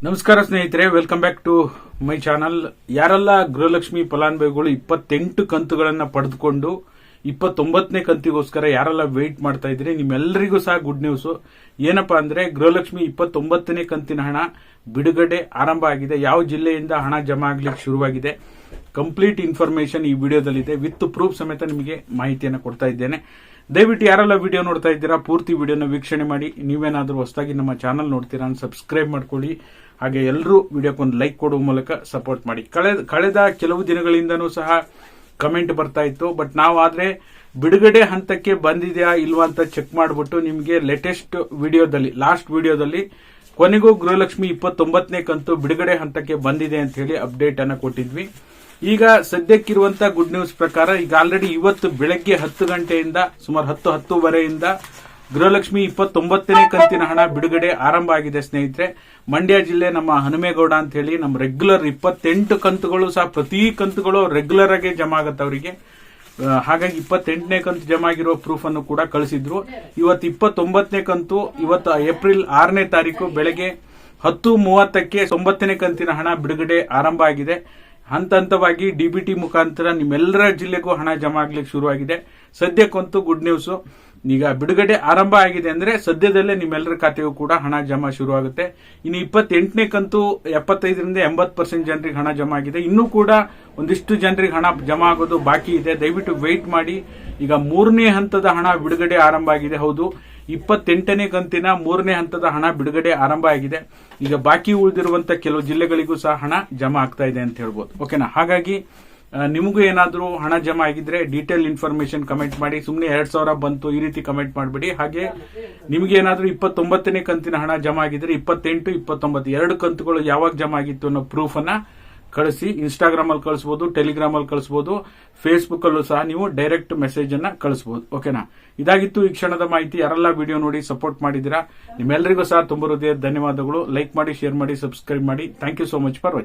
ನಮಸ್ಕಾರ ಸ್ನೇಹಿತರೆ, welcome back to my channel. ಯಾರೆಲ್ಲ ಗೃಹಲಕ್ಷ್ಮಿ ಫಲಾನುಭವಿಗಳು 28 ಕಂತುಗಳನ್ನ ಪಡೆದುಕೊಂಡು 29ನೇ ಕಂತಿಗೋಸ್ಕರ ಯಾರೆಲ್ಲ ವೇಟ್ ಮಾಡ್ತಾ ಇದ್ರಿ, ನಿಮ್ಮೆಲ್ಲರಿಗೂ ಸಹ ಗುಡ್ ನ್ಯೂಸ್. ಏನಪ್ಪಾ ಅಂದ್ರೆ ಗೃಹಲಕ್ಷ್ಮಿ 29ನೇ ಕಂತಿನ ಹಣ ಬಿಡುಗಡೆ ಆರಂಭ ಆಗಿದೆ. ಯಾವ ಜಿಲ್ಲೆಯಿಂದ ಹಣ ಜಮಾ ಆಗ್ಲಿಕ್ಕೆ ಶುರುವಾಗಿದೆ, ಕಂಪ್ಲೀಟ್ ಇನ್ಫಾರ್ಮೇಶನ್ ಈ ವಿಡಿಯೋದಲ್ಲಿದೆ. ವಿತ್ ಪ್ರೂಫ್ ಸಮೇತ ನಿಮಗೆ ಮಾಹಿತಿಯನ್ನು ಕೊಡ್ತಾ ಇದ್ದೇನೆ. ದಯವಿಟ್ಟು ಯಾರೆಲ್ಲ ವಿಡಿಯೋ ನೋಡ್ತಾ ಇದ್ದೀರಾ ಪೂರ್ತಿ ವಿಡಿಯೋನ ವೀಕ್ಷಣೆ ಮಾಡಿ. ನೀವೇನಾದ್ರೂ ಹೊಸದಾಗಿ ನಮ್ಮ ಚಾನಲ್ ನೋಡ್ತೀರಾ ಸಬ್ಸ್ಕ್ರೈಬ್ ಮಾಡ್ಕೊಳ್ಳಿ. ಹಾಗೆ ಎಲ್ಲರೂ ವಿಡಿಯೋಕ್ಕೊಂದು ಲೈಕ್ ಕೊಡುವ ಮೂಲಕ ಸಪೋರ್ಟ್ ಮಾಡಿ. ಕಳೆದ ಕೆಲವು ದಿನಗಳಿಂದನೂ ಸಹ ಕಮೆಂಟ್ ಬರ್ತಾ ಇತ್ತು, ಬಟ್ ನಾವಾದ್ರೆ ಬಿಡುಗಡೆ ಹಂತಕ್ಕೆ ಬಂದಿದೆಯಾ ಇಲ್ವಾ ಅಂತ ಚೆಕ್ ಮಾಡಿಬಿಟ್ಟು ನಿಮಗೆ ಲೇಟೆಸ್ಟ್ ವಿಡಿಯೋದಲ್ಲಿ, ಲಾಸ್ಟ್ ವಿಡಿಯೋದಲ್ಲಿ ಕೊನೆಗೂ ಗೃಹಲಕ್ಷ್ಮಿ 29ನೇ ಕಂತು ಬಿಡುಗಡೆ ಹಂತಕ್ಕೆ ಬಂದಿದೆ ಅಂತ ಹೇಳಿ ಅಪ್ಡೇಟ್ ಅನ್ನ ಕೊಟ್ಟಿದ್ವಿ. ಈಗ ಸದ್ಯಕ್ಕಿರುವಂತಹ ಗುಡ್ ನ್ಯೂಸ್ ಪ್ರಕಾರ ಈಗ ಆಲ್ರೆಡಿ ಇವತ್ತು ಬೆಳಗ್ಗೆ 10 ಗಂಟೆಯಿಂದ ಸುಮಾರು 10:10ವರೆಯಿಂದ ಗೃಹಲಕ್ಷ್ಮಿ 29ನೇ ಕಂತಿನ ಹಣ ಬಿಡುಗಡೆ ಆರಂಭ ಆಗಿದೆ. ಸ್ನೇಹಿತರೆ, ಮಂಡ್ಯ ಜಿಲ್ಲೆ ನಮ್ಮ ಹನುಮೇಗೌಡ ಅಂತ ಹೇಳಿ ನಮ್ಮ ರೆಗ್ಯುಲರ್ 28 ಕಂತುಗಳು ಸಹ ಪ್ರತಿ ಕಂತುಗಳು ರೆಗ್ಯುಲರ್ ಆಗಿ ಜಮಾ ಆಗತ್ತೆ ಅವರಿಗೆ. ಹಾಗಾಗಿ 28ನೇ ಕಂತು ಜಮಾ ಆಗಿರೋ ಪ್ರೂಫ್ ಅನ್ನು ಕೂಡ ಕಳಿಸಿದ್ರು. ಇವತ್ತು 29ನೇ ಕಂತು, ಇವತ್ತು ಏಪ್ರಿಲ್ 6ನೇ ತಾರೀಕು ಬೆಳಗ್ಗೆ 10:30ಕ್ಕೆ 9ನೇ ಕಂತಿನ ಹಣ ಬಿಡುಗಡೆ ಆರಂಭ ಆಗಿದೆ. ಹಂತ ಹಂತವಾಗಿ ಡಿಬಿಟಿ ಮುಖಾಂತರ ನಿಮ್ಮೆಲ್ಲರ ಜಿಲ್ಲೆಗೂ ಹಣ ಜಮಾ ಆಗ್ಲಿಕ್ಕೆ ಶುರುವಾಗಿದೆ. ಸದ್ಯಕ್ಕಂತೂ ಗುಡ್ ನ್ಯೂಸ್. ಈಗ ಬಿಡುಗಡೆ ಆರಂಭ ಆಗಿದೆ ಅಂದ್ರೆ ಸದ್ಯದಲ್ಲೇ ನಿಮ್ಮೆಲ್ಲರ ಖಾತೆಗೂ ಕೂಡ ಹಣ ಜಮಾ ಶುರುವಾಗುತ್ತೆ. ಇನ್ನು 28ನೇ ಕಂತು 75ರಿಂದ 80% ಜನರಿಗೆ ಹಣ ಜಮಾ ಆಗಿದೆ. ಇನ್ನೂ ಕೂಡ ಒಂದಿಷ್ಟು ಜನರಿಗೆ ಹಣ ಜಮಾ ಆಗೋದು ಬಾಕಿ ಇದೆ. ದಯವಿಟ್ಟು ವೆಯ್ಟ್ ಮಾಡಿ. ಈಗ 3ನೇ ಹಂತದ ಹಣ ಬಿಡುಗಡೆ ಆರಂಭ ಆಗಿದೆ. ಹೌದು, 28ನೇ ಕಂತಿನ 3ನೇ ಹಂತದ ಹಣ ಬಿಡುಗಡೆ ಆರಂಭ ಆಗಿದೆ. ಈಗ ಬಾಕಿ ಉಳಿದಿರುವಂತ ಕೆಲವು ಜಿಲ್ಲೆಗಳಿಗೂ ಸಹ ಹಣ ಜಮಾ ಆಗ್ತಾ ಇದೆ ಅಂತ ಹೇಳ್ಬೋದು. ಓಕೆನಾ? ಹಾಗಾಗಿ ನಿಮಗೂ ಏನಾದ್ರೂ ಹಣ ಜಮಾ ಆಗಿದ್ರೆ ಡೀಟೇಲ್ ಇನ್ಫಾರ್ಮೇಶನ್ ಕಮೆಂಟ್ ಮಾಡಿ. ಸುಮ್ಮನೆ 2,000 ಬಂತು ಈ ರೀತಿ ಕಮೆಂಟ್ ಮಾಡಬೇಡಿ. ಹಾಗೆ ನಿಮ್ಗೆ ಏನಾದ್ರೂ 29ನೇ ಕಂತಿನ ಹಣ ಜಮಾ ಆಗಿದ್ರೆ 28, 29 ಎರಡು ಕಂತುಗಳು ಯಾವಾಗ ಜಮಾ ಆಗಿತ್ತು ಅನ್ನೋ ಪ್ರೂಫ್ ಅನ್ನ ಕಳಿಸಿ. ಇನ್ಸ್ಟಾಗ್ರಾಮ್ ಅಲ್ಲಿ ಕಳಿಸಬಹುದು, ಟೆಲಿಗ್ರಾಮ್ ಅಲ್ಲಿ ಕಳಿಸಬಹುದು, ಫೇಸ್ಬುಕ್ ಅಲ್ಲೂ ಸಹ ನೀವು ಡೈರೆಕ್ಟ್ ಮೆಸೇಜ್ ಅನ್ನ ಕಳಿಸಬಹುದು. ಓಕೆನಾ? ಇದಾಗಿತ್ತು ಈ ಕ್ಷಣದ ಮಾಹಿತಿ. ಯಾರೆಲ್ಲ ವಿಡಿಯೋ ನೋಡಿ ಸಪೋರ್ಟ್ ಮಾಡಿದಿರಾ ನಿಮ್ಮೆಲ್ಲರಿಗೂ ಸಹ ತುಂಬ ಹೃದಯದ ಧನ್ಯವಾದಗಳು. ಲೈಕ್ ಮಾಡಿ, ಶೇರ್ ಮಾಡಿ, ಸಬ್ಸ್ಕ್ರೈಬ್ ಮಾಡಿ. Thank you so much for watching.